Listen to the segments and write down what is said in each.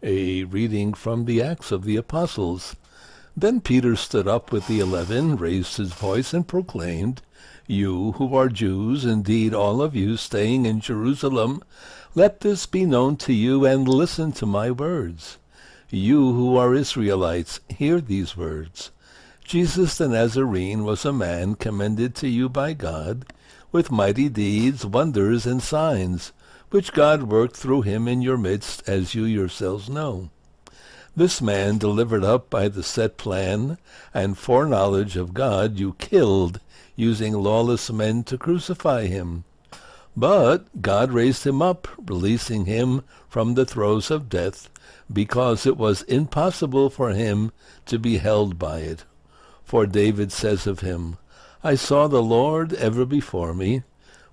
A reading from the Acts of the Apostles. Then Peter stood up with the 11, raised his voice, and proclaimed, "You who are Jews, indeed all of you staying in Jerusalem, let this be known to you, and listen to my words. You who are Israelites, hear these words. Jesus the Nazarene was a man commended to you by God, with mighty deeds, wonders, and signs, which God worked through him in your midst, as you yourselves know. This man, delivered up by the set plan and foreknowledge of God, you killed, using lawless men to crucify him. But God raised him up, releasing him from the throes of death, because it was impossible for him to be held by it. For David says of him, 'I saw the Lord ever before me.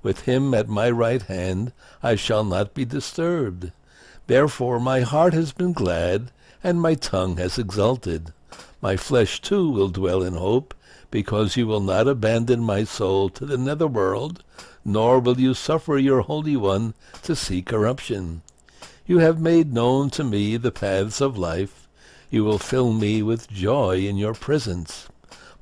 With him at my right hand I shall not be disturbed. Therefore my heart has been glad, and my tongue has exulted. My flesh too will dwell in hope, because you will not abandon my soul to the netherworld, nor will you suffer your Holy One to see corruption. You have made known to me the paths of life. You will fill me with joy in your presence.'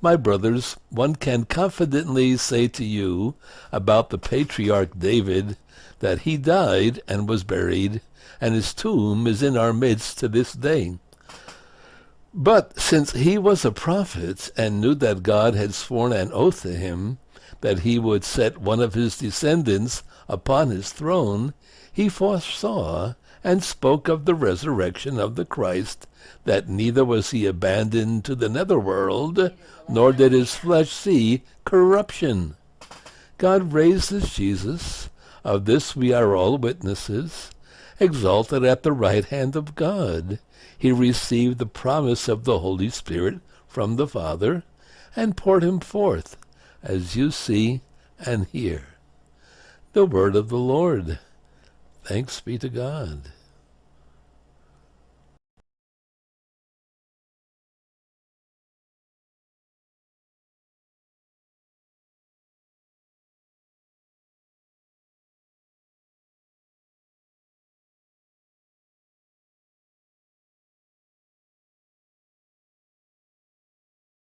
My brothers, one can confidently say to you about the patriarch David that he died and was buried, and his tomb is in our midst to this day. But since he was a prophet and knew that God had sworn an oath to him that he would set one of his descendants upon his throne, he foresaw and spoke of the resurrection of the Christ, that neither was he abandoned to the netherworld, nor did his flesh see corruption. God raised this Jesus, of this we are all witnesses, exalted at the right hand of God. He received the promise of the Holy Spirit from the Father, and poured him forth, as you see and hear." The word of the Lord. Thanks be to God.